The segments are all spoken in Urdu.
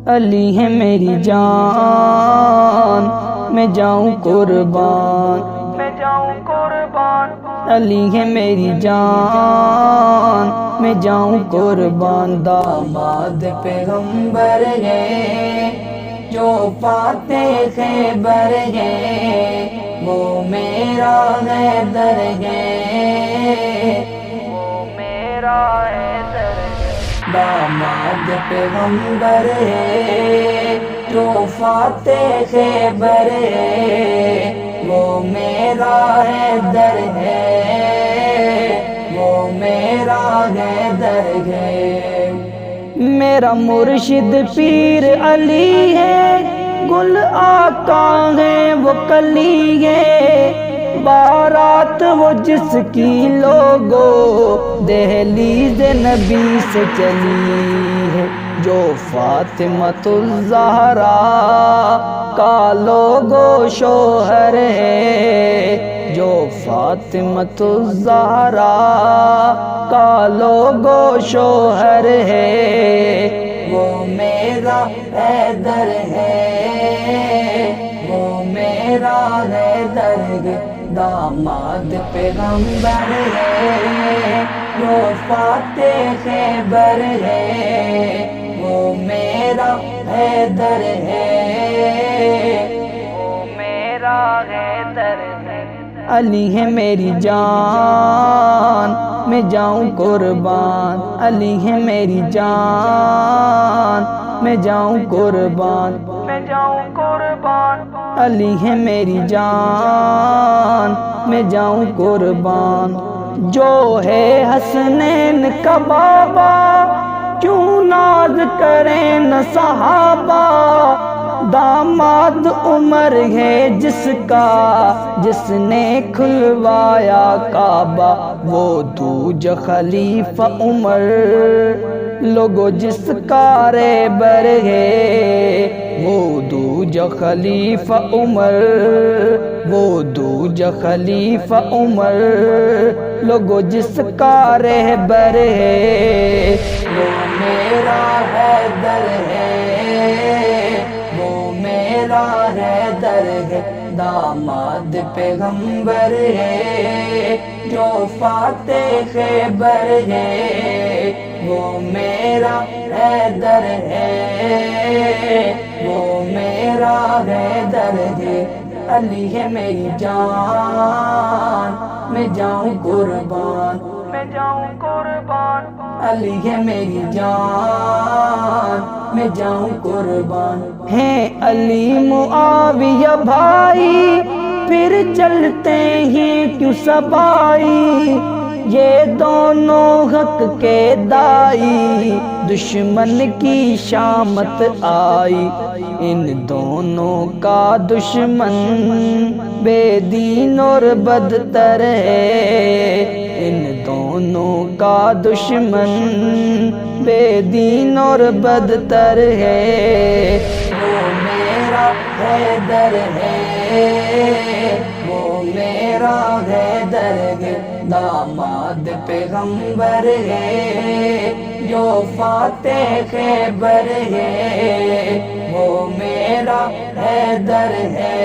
علی ہے میری جان، میں جاؤں قربان، میں جاؤں قربان۔ علی ہے میری جان، میں جاؤں قربان۔ داماد پیغمبر ہے جو فاتح خیبر ہے، وہ میرا حیدر ہے، وہ میرا حیدر ہے۔ داماد پیغمبر ہے جو فاتح خیبر ہے، وہ میرا حیدر ہے، وہ میرا حیدر ہے۔ میرا مرشد پیر علی ہے، گل آقا ہے وہ کلی ہے، بارات وہ جس کی لوگو دہلیز نبی سے چلی ہے، جو فاطمۃ الزہرا کا لوگو شوہر ہے، جو فاطمۃ الزہرا کا لوگو شوہر ہے، وہ میرا حیدر ہے، وہ میرا حیدر ہے۔ داماد پیغمبر ہے جو فاتح خیبر ہے، وہ میرا حیدر ہے، وہ میرا حیدر ہے۔ علی ہے میری جان، میں جاؤں قربان، علی ہے میری جان، میں جاؤں قربان، میں جاؤں قربان۔ علی ہے میری جان، میں جاؤں قربان۔ جو ہے حسنین کا بابا، کیوں ناز کریں نہ صحابہ، داماد عمر ہے جس کا، جس نے کھلوایا کعبہ، وہ دوج خلیفہ عمر لوگو جس کا رہبر ہے، وہ دوج خلیفہ عمر، وہ دوج خلیفہ عمر لوگو جس کا رہبر ہے، وہ میرا حیدر ہے، وہ میرا حیدر ہے۔ داماد پیغمبر ہے جو فاتح خیبر ہے، وہ میرا حیدر ہے، وہ میرا حیدر ہے۔ علی ہے میری جان، میں جاؤں قربان، میں جاؤں قربان۔ علی ہے میری جان، میں جاؤں قربان۔ ہیں علی معاویہ بھائی، پھر چلتے ہیں کیوں سبائی، یہ دونوں حق کے دائی، دشمن کی شامت آئی، ان دونوں کا دشمن بے دین اور بدتر ہے، ان دونوں کا دشمن بے دین اور بدتر ہے، وہ میرا حیدر ہے، وہ میرا حیدر ہے۔ داماد پیغمبر ہے جو فاتح خیبر ہے، وہ میرا حیدر ہے،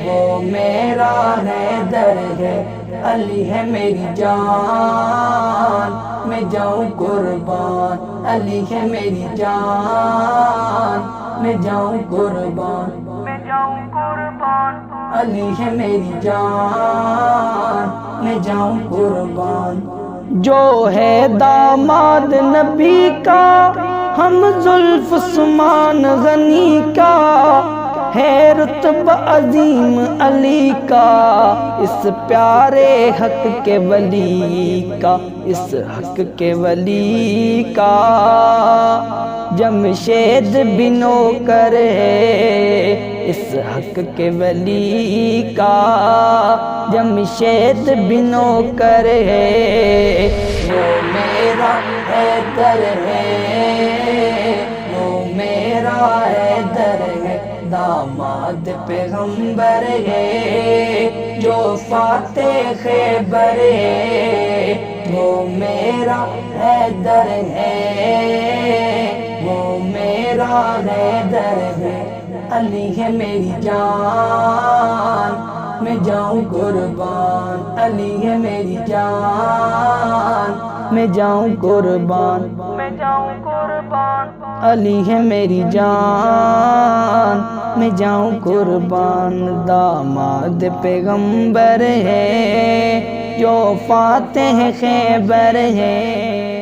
وہ میرا حیدر ہے۔ علی ہے میری جان، میں جاؤں قربان، علی ہے میری جان، میں جاؤں قربان، میں جاؤں قربان۔ علی ہے میری جان، میں جاؤں قربان۔ جو ہے داماد نبی کا، ہم زلف عثمان غنی کا، ہے رتبہ عظیم علی کا، اس پیارے حق کے ولی کا، اس حق کے ولی کا، جمشید بھی نوکر ہے، اس حق کے ولی کا، جمشید بھی نوکر ہے، وہ میرا حیدر ہے، وہ میرا حیدر ہے۔ داماد پیغمبر ہے جو فاتح خیبر ہے، وہ میرا حیدر ہے، وہ میرا میرا حیدر ہے، علی ہے میری جان، میں جاؤں قربان، علی ہے میری جان، میں جاؤں قربان، میں جاؤں قربان، علی ہے میری جان، میں جاؤں قربان۔ داماد پیغمبر ہے جو فاتح خیبر ہے،